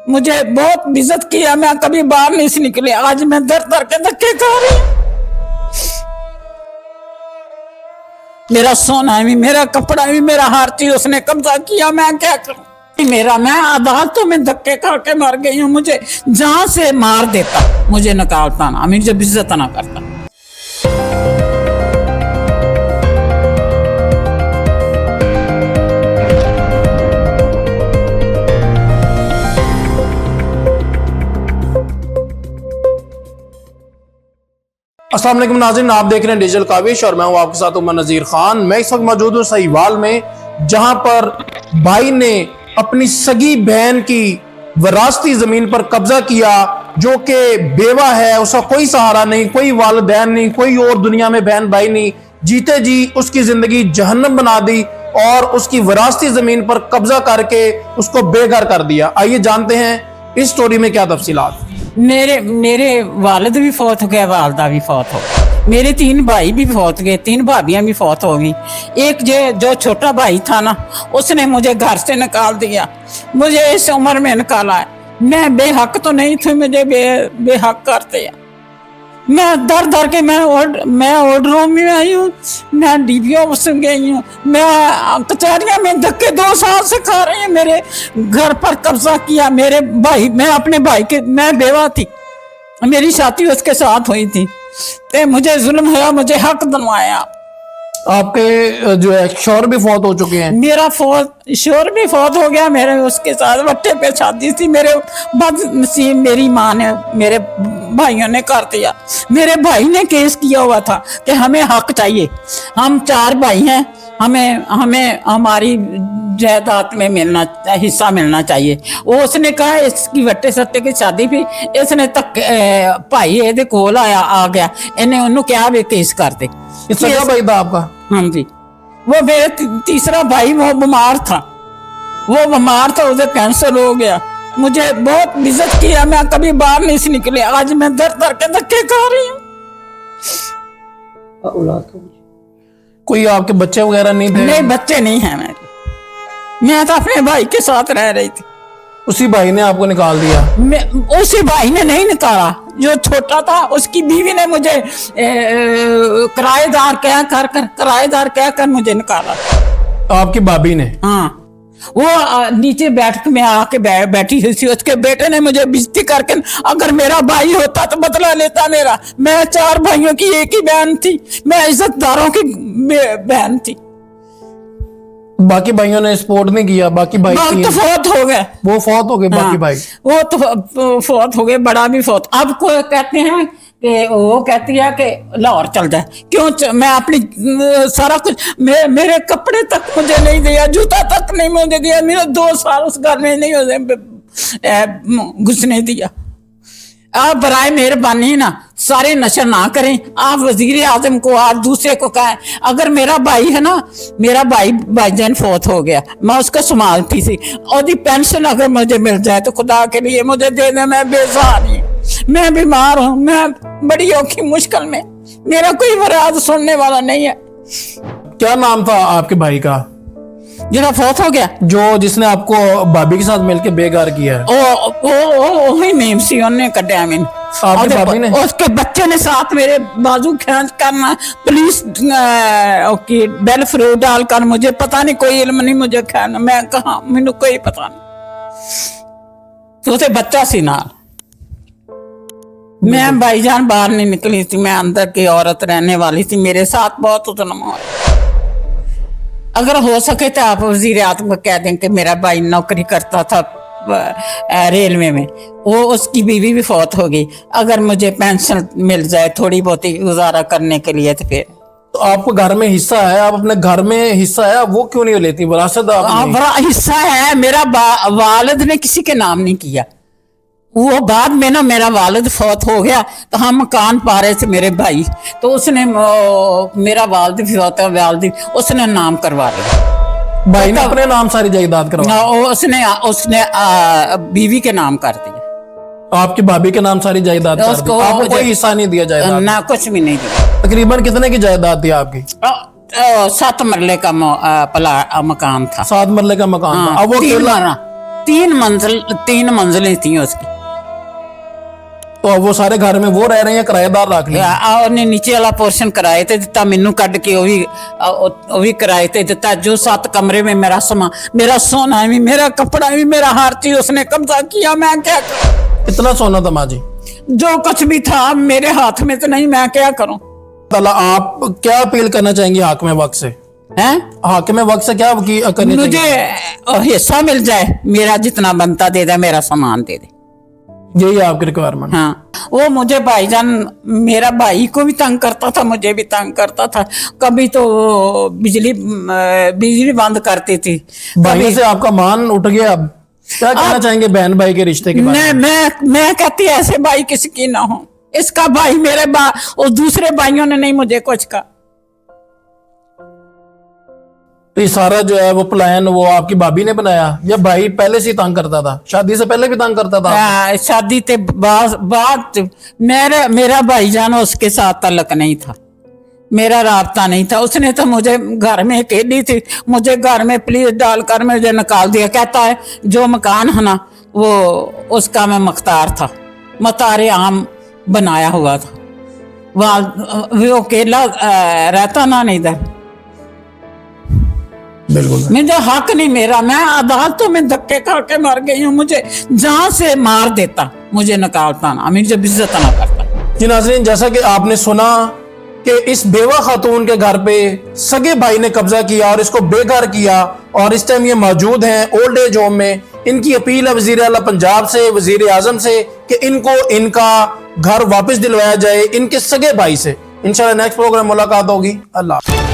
मुझे बहुत इज्जत किया, मैं कभी बाहर नहीं से निकली। आज मैं दर दर के धक्के खा रही हूँ। मेरा सोना भी, मेरा कपड़ा भी, मेरा हर चीज उसने कब्जा किया। मैं क्या करूं? मैं अदालतों में धक्के खा के मर गई हूँ। मुझे जहां से मार देता, मुझे निकालता ना, मुझे इज्जत ना करता। अस्सलाम वालेकुम नाज़रीन, आप देख रहे हैं डिजिटल काविश और मैं हूं आपके साथ उमर नज़ीर खान। मैं इस वक्त मौजूद हूं सहीवाल में, जहां पर भाई ने अपनी सगी बहन की विरासती जमीन पर कब्जा किया, जो कि बेवा है, उसका कोई सहारा नहीं, कोई वालिदैन नहीं, कोई और दुनिया में बहन भाई नहीं। जीते जी उसकी जिंदगी जहन्नम बना दी और उसकी विरासती जमीन पर कब्जा करके उसको बेघर कर दिया। आइए जानते हैं इस स्टोरी में क्या तफसीलात। मेरे वालिद भी फौत हो गया, वालदा भी फौत हो गया, मेरे 3 भाई भी फौत गए, 3 भाभियां भी फौत हो गई। एक जो छोटा भाई था ना, उसने मुझे घर से निकाल दिया, मुझे इस उम्र में निकाला है। मैं बेहक तो नहीं थी, मुझे बेहक करते हैं। मैं दर दर के मैं ऑर्डरों में आई हूँ, मैं डीपीओ ऑफिस में गई हूँ, मैं कचहरियाँ में धक्के 2 साल से खा रही हूँ। मेरे घर पर कब्जा किया मेरे भाई, मैं अपने भाई के, मैं बेवा थी, मेरी शादी उसके साथ हुई थी, तो मुझे जुल्म हुआ, मुझे हक दिलवाया। आपके जो है शौहर भी फौत हो चुके हैं? मेरा शोर भी फौत हो गया, मेरे उसके साथ वट्टे पे शादी थी। मेरे बदनसीब मेरी माँ ने, मेरे भाइयों ने कर दिया। मेरे भाई ने केस किया हुआ था कि हमें हक चाहिए, हम 4 भाई हैं, हमें हमारी जायदाद में हिस्सा मिलना चाहिए। वो उसने कहा इसकी वट्टे सट्टे की शादी भी, इसने तक भाई ये कोल आ गया, इन्हें उन्होंने क्या भी केस कर दे। सगा भाई था आपका? हाँ जी, वो मेरा तीसरा भाई वो बीमार था, उसे कैंसर हो गया। मुझे बहुत इज्जत किया, मैं कभी बाहर नहीं से निकली। आज मैं दर दर के धक्के खा रही हूँ। कोई आपके बच्चे वगैरह नहीं थे? नहीं, बच्चे नहीं हैं मेरे। मैं तो अपने भाई के साथ रह रही थी। उसी भाई ने आपको निकाल दिया? उसी भाई ने नहीं निकाला, जो छोटा था उसकी बीवी ने मुझे किराएदार कह कर मुझे निकाला। आपकी भाभी ने? हाँ, वो नीचे बैठ में आके बैठी हुई थी, उसके बेटे ने मुझे बेइज्जती करके, अगर मेरा भाई होता तो बदला लेता मेरा। मैं 4 भाइयों की एक ही बहन थी, मैं इज्जतदारों की बहन थी। बाकी भाइयों ने सपोर्ट नहीं किया? बाकी भाई तो फौत हो गए, वो फौत हो गए। हाँ, बाकी भाई वो तो फौत हो गए, बड़ा भी फौत। अब को कहते हैं कि वो कहती है कि लाहौर चल जाए। क्यों? मैं अपनी सारा कुछ, मेरे कपड़े तक मुझे नहीं दिया, जूता तक नहीं मुझे दिया, मेरे 2 साल उस घर में नहीं घुसने दिया। आप बराए मेहरबानी ना सारे नशा ना करें। आप वजीर आजम को, आप दूसरे को कहें, अगर मेरा भाई है ना, मेरा भाईजान फौत हो गया, मैं उसका संभालती थी, और पेंशन अगर मुझे मिल जाए तो खुदा के लिए मुझे दे दे। मैं बेसहारा, मैं बीमार हूँ, मैं बड़ी औखी मुश्किल में, मेरा कोई वराद सुनने वाला नहीं है। क्या नाम था आपके भाई का जो फौत हो गया? जो जिसने आपको भाभी के साथ मिलके बेघर किया है? वही मेम सी, उन्हें कटिया मैंने। आपकी भाभी ने? उसके बच्चे ने साथ मेरे बाजू खींच करना, पुलिस की बेल फ्रूट डालकर, मुझे पता नहीं, कोई इल्म नहीं मुझे खाना, मैं कहा मैंने कोई पता नहीं। तो उसे बच्चा सी ना, मैं भाईजान बाहर नहीं निकली थी, मैं अंदर की औरत रहने वाली थी, मेरे साथ बहुत जुल्म हुआ। अगर हो सके तो आप वजीर आजम को कह दें कि मेरा भाई नौकरी करता था रेलवे में, वो उसकी बीवी भी फौत हो गई, अगर मुझे पेंशन मिल जाए थोड़ी बहुत गुजारा करने के लिए तो फिर। तो आपको घर में हिस्सा है, आप अपने घर में हिस्सा है, वो क्यों नहीं लेती? विरासत बड़ा हिस्सा है मेरा, वालिद ने किसी के नाम नहीं किया। वो बाद में ना मेरा वालिद फौत हो गया, तो हम मकान पा रहे थे मेरे भाई, तो उसने मेरा वालिद भी फौत है, वालिद उसने नाम करवा लिया। भाई ने अपने नाम सारी जायदाद करवा? उसने बीवी के नाम कर दिया। आपकी भाभी के नाम सारी जायदाद कर दी? आपको कोई हिस्सा नहीं दिया जायदाद? ना, कुछ भी नहीं दिया। तकरीबन कितने की जायदाद थी आपकी? 7 मरले का मकान था। 7 मरले का मकान था। अब वो तीन मंजिलें थी उसकी। तो अब वो सारे घर में वो रह रहे हैं या किराएदार रख लिया? ਉਹਨੇ ਨੀਚੇ ਵਾਲਾ ਪੋਰਸ਼ਨ ਕਿਰਾਏ ਤੇ ਦਿੱਤਾ, ਮੈਨੂੰ ਕੱਢ ਕੇ ਉਹ ਵੀ ਕਿਰਾਏ ਤੇ ਦਿੱਤਾ। जो 7 कमरे में मेरा सामान, मेरा सोना भी, मेरा कपड़ा भी, मेरा हर चीज उसने कब्जा किया। मैं क्या करूं? कितना सोना था माँ जी? जो कुछ भी था मेरे हाथ में तो नहीं, मैं क्या करूं? ताला, आप क्या अपील करना चाहेंगे हाकिम वक्त से? हैं? हाकिम वक्त से क्या करनी मुझे चाहिए? हिस्सा मिल जाए, मेरा जितना बनता दे दे, मेरा सामान दे दे। यही है आपकी रिक्वायरमेंट? हाँ, वो मुझे भाईजान, मेरा भाई को भी तंग करता था, मुझे भी तंग करता था। कभी तो बिजली बंद करती थी। भाई से आपका मान उठ गया। अब क्या कहना चाहेंगे बहन भाई के रिश्ते के बारे में? मैं कहती ऐसे भाई किसी की ना हो। इसका भाई मेरे और दूसरे भाइयों ने नहीं मुझे कुछ कहा। तो ये सारा जो है वो प्लान वो आपकी भाभी ने बनाया या भाई पहले से ही तंग करता था? शादी से पहले भी तंग करता था? शादी के बाद मेरा भाईजान उसके साथ ताल्लुक नहीं था, मेरा राब्ता नहीं था। उसने तो मुझे घर में अकेली थी, मुझे घर में पुलिस डालकर मुझे निकाल दिया। कहता है जो मकान है ना वो उसका मैं मुख्तार था, मतारे आम बनाया हुआ था। वहाँ वो अकेला रहता ना नहीं इधर। बिल्कुल। मुझे हक नहीं मेरा, मैं अदालतों में धक्के खा के मर गई हूँ। मुझे जहाँ से मार देता, मुझे निकालता ना, मुझे इज्जत ना करता। जी नाज़रीन, जैसा कि आपने सुना कि इस बेवा खातून के घर पे सगे भाई ने कब्जा किया और इसको बेघर किया और इस टाइम ये मौजूद हैं ओल्ड एज होम में। इनकी अपील है वजीर आला पंजाब से, वजीर आजम से कि इनको इनका घर वापस दिलवाया जाए इनके सगे भाई से। इंशाल्लाह नेक्स्ट प्रोग्राम मुलाकात होगी। अल्लाह।